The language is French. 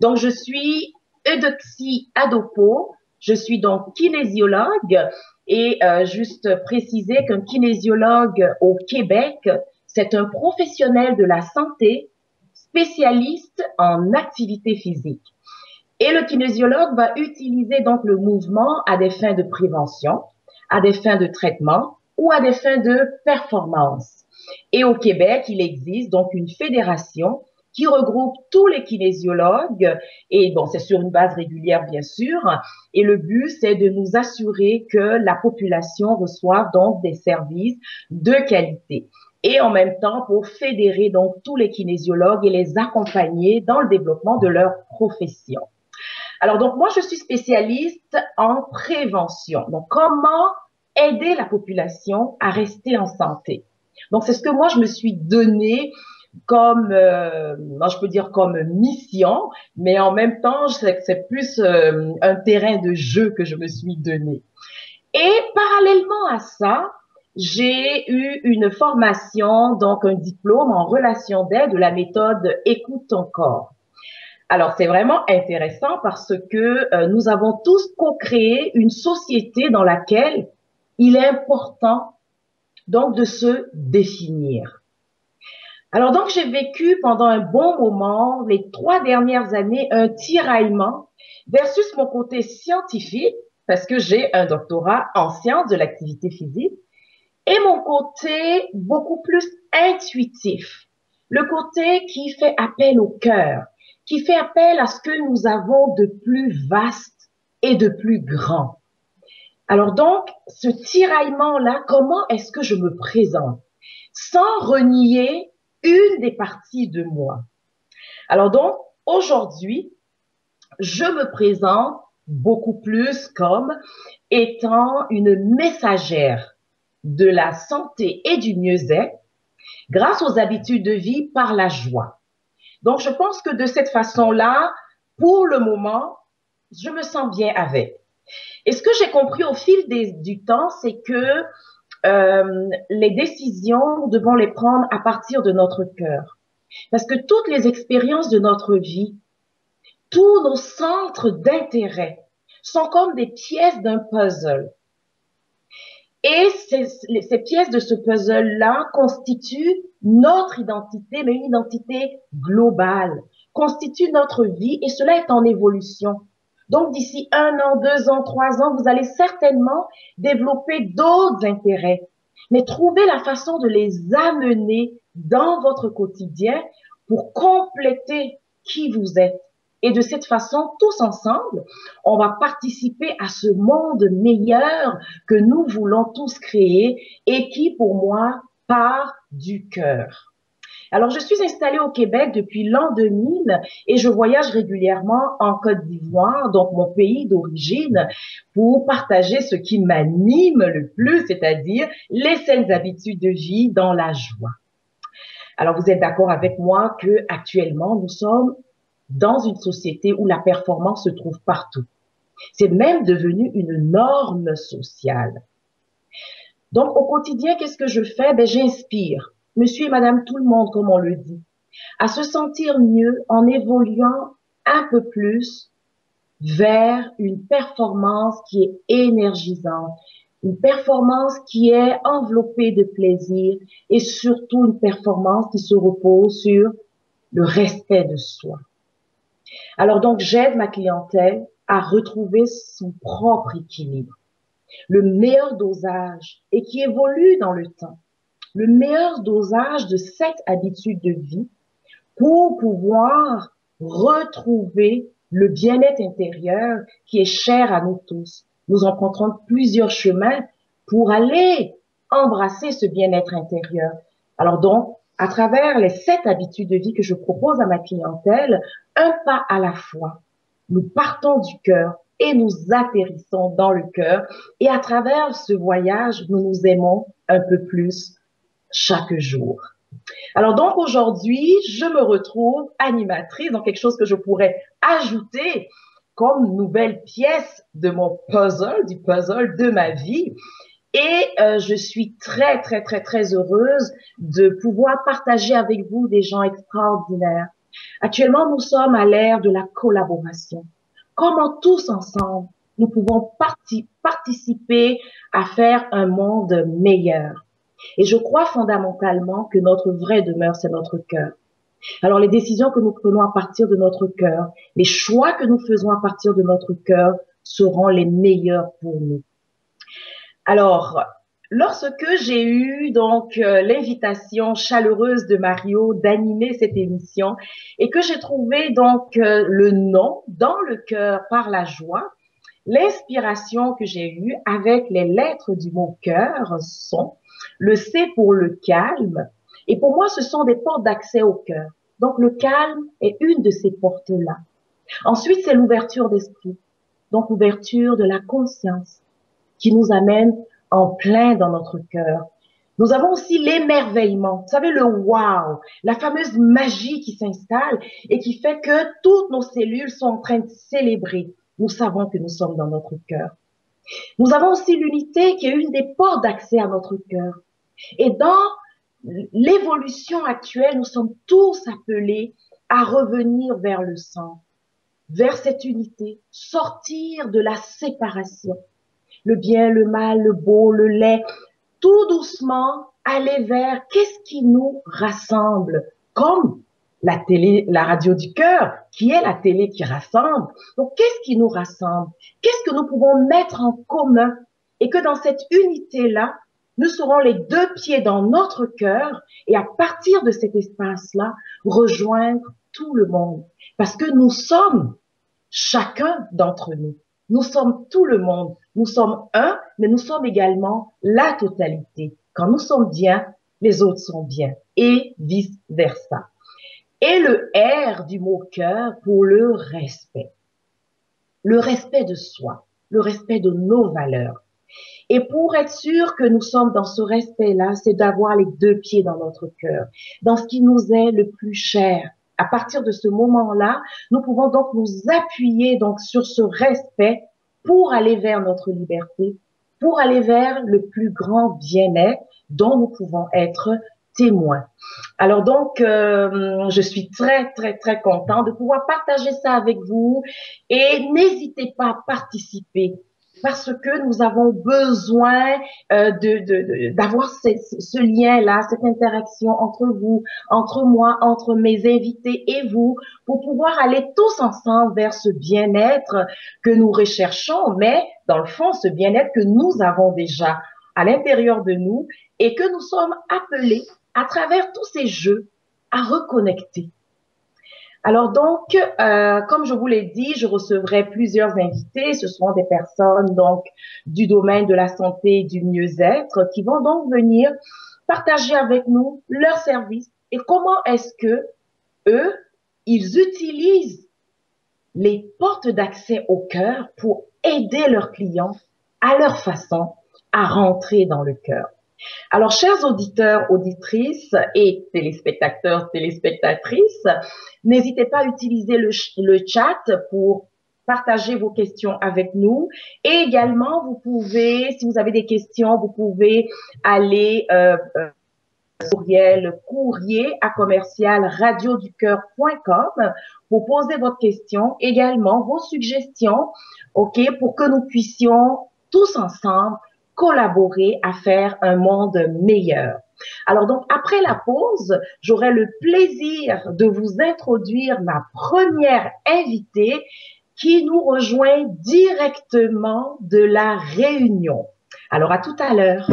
Donc, je suis Eudoxie Adopo, je suis donc kinésiologue et juste préciser qu'un kinésiologue au Québec, c'est un professionnel de la santé spécialiste en activité physique. Et le kinésiologue va utiliser donc le mouvement à des fins de prévention, à des fins de traitement ou à des fins de performance. Et au Québec, il existe donc une fédération qui regroupe tous les kinésiologues et bon, c'est sur une base régulière bien sûr. Et le but, c'est de nous assurer que la population reçoive donc des services de qualité. Et en même temps, pour fédérer donc tous les kinésiologues et les accompagner dans le développement de leur profession. Alors, donc, moi, je suis spécialiste en prévention. Donc, comment aider la population à rester en santé? Donc, c'est ce que moi, je me suis donné comme, moi, je peux dire comme mission, mais en même temps, c'est plus un terrain de jeu que je me suis donné. Et parallèlement à ça, j'ai eu une formation, donc un diplôme en relation d'aide de la méthode Écoute ton corps. Alors, c'est vraiment intéressant parce que nous avons tous co-créé une société dans laquelle il est important donc de se définir. Alors, donc, j'ai vécu pendant un bon moment, les 3 dernières années, un tiraillement versus mon côté scientifique, parce que j'ai un doctorat en sciences de l'activité physique, et mon côté beaucoup plus intuitif, le côté qui fait appel au cœur, qui fait appel à ce que nous avons de plus vaste et de plus grand. Alors donc, ce tiraillement-là, comment est-ce que je me présente sans renier une des parties de moi? Alors donc, aujourd'hui, je me présente beaucoup plus comme étant une messagère de la santé et du mieux-être grâce aux habitudes de vie par la joie. Donc, je pense que de cette façon-là, pour le moment, je me sens bien avec. Et ce que j'ai compris au fil du temps, c'est que les décisions, nous devons les prendre à partir de notre cœur. Parce que toutes les expériences de notre vie, tous nos centres d'intérêt sont comme des pièces d'un puzzle. Et ces pièces de ce puzzle-là constituent notre identité, mais une identité globale, constituent notre vie et cela est en évolution. Donc d'ici 1 an, 2 ans, 3 ans, vous allez certainement développer d'autres intérêts, mais trouvez la façon de les amener dans votre quotidien pour compléter qui vous êtes. Et de cette façon, tous ensemble, on va participer à ce monde meilleur que nous voulons tous créer et qui, pour moi, part du cœur. Alors, je suis installée au Québec depuis l'an 2000 et je voyage régulièrement en Côte d'Ivoire, donc mon pays d'origine, pour partager ce qui m'anime le plus, c'est-à-dire les saines habitudes de vie dans la joie. Alors, vous êtes d'accord avec moi que actuellement, nous sommes dans une société où la performance se trouve partout. C'est même devenu une norme sociale. Donc, au quotidien, qu'est-ce que je fais? Ben, j'inspire monsieur et madame tout le monde, comme on le dit, à se sentir mieux en évoluant un peu plus vers une performance qui est énergisante, une performance qui est enveloppée de plaisir et surtout une performance qui se repose sur le respect de soi. Alors donc, j'aide ma clientèle à retrouver son propre équilibre, le meilleur dosage et qui évolue dans le temps, le meilleur dosage de cette habitude de vie pour pouvoir retrouver le bien-être intérieur qui est cher à nous tous. Nous empruntons plusieurs chemins pour aller embrasser ce bien-être intérieur. Alors donc, à travers les 7 habitudes de vie que je propose à ma clientèle, un pas à la fois, nous partons du cœur et nous atterrissons dans le cœur. Et à travers ce voyage, nous nous aimons un peu plus chaque jour. Alors donc aujourd'hui, je me retrouve animatrice dans quelque chose que je pourrais ajouter comme nouvelle pièce de mon puzzle, du puzzle de ma vie. Et je suis très heureuse de pouvoir partager avec vous des gens extraordinaires, Actuellement, nous sommes à l'ère de la collaboration. Comment tous ensemble, nous pouvons participer à faire un monde meilleur. Et je crois fondamentalement que notre vraie demeure, c'est notre cœur. Alors les décisions que nous prenons à partir de notre cœur, les choix que nous faisons à partir de notre cœur seront les meilleurs pour nous. Alors, lorsque j'ai eu donc l'invitation chaleureuse de Mario d'animer cette émission et que j'ai trouvé donc le nom dans le cœur par la joie, l'inspiration que j'ai eue avec les lettres du mot cœur sont le C pour le calme. Et pour moi, ce sont des portes d'accès au cœur. Donc, le calme est une de ces portes-là. Ensuite, c'est l'ouverture d'esprit. Donc, l'ouverture de la conscience qui nous amène en plein dans notre cœur. Nous avons aussi l'émerveillement, vous savez, le wow, la fameuse magie qui s'installe et qui fait que toutes nos cellules sont en train de célébrer. Nous savons que nous sommes dans notre cœur. Nous avons aussi l'unité qui est une des portes d'accès à notre cœur. Et dans l'évolution actuelle, nous sommes tous appelés à revenir vers le centre, vers cette unité, sortir de la séparation. Le bien, le mal, le beau, le laid, tout doucement aller vers qu'est-ce qui nous rassemble, comme la télé, la radio du cœur, qui est la télé qui rassemble. Donc, qu'est-ce qui nous rassemble? Qu'est-ce que nous pouvons mettre en commun? Et que dans cette unité-là, nous serons les deux pieds dans notre cœur et à partir de cet espace-là, rejoindre tout le monde. Parce que nous sommes chacun d'entre nous. Nous sommes tout le monde. Nous sommes un, mais nous sommes également la totalité. Quand nous sommes bien, les autres sont bien et vice-versa. Et le R du mot cœur pour le respect. Le respect de soi, le respect de nos valeurs. Et pour être sûr que nous sommes dans ce respect-là, c'est d'avoir les deux pieds dans notre cœur, dans ce qui nous est le plus cher. À partir de ce moment-là, nous pouvons donc nous appuyer donc sur ce respect pour aller vers notre liberté, pour aller vers le plus grand bien-être dont nous pouvons être témoins. Alors donc, je suis très, très, très contente de pouvoir partager ça avec vous et n'hésitez pas à participer parce que nous avons besoin d'avoir ce lien-là, cette interaction entre vous, entre moi, entre mes invités et vous, pour pouvoir aller tous ensemble vers ce bien-être que nous recherchons, mais dans le fond, ce bien-être que nous avons déjà à l'intérieur de nous et que nous sommes appelés à travers tous ces jeux à reconnecter. Alors donc, comme je vous l'ai dit, je recevrai plusieurs invités. Ce seront des personnes donc du domaine de la santé et du mieux-être qui vont donc venir partager avec nous leurs services et comment est-ce que eux, ils utilisent les portes d'accès au cœur pour aider leurs clients à leur façon à rentrer dans le cœur. Alors, chers auditeurs, auditrices et téléspectateurs, téléspectatrices, n'hésitez pas à utiliser le chat pour partager vos questions avec nous. Et également, vous pouvez, si vous avez des questions, vous pouvez aller courrier à commercial radioducoeur.com pour poser votre question, également vos suggestions, OK, pour que nous puissions tous ensemble collaborer à faire un monde meilleur. Alors donc, après la pause, j'aurai le plaisir de vous introduire ma première invitée qui nous rejoint directement de la Réunion. Alors, à tout à l'heure.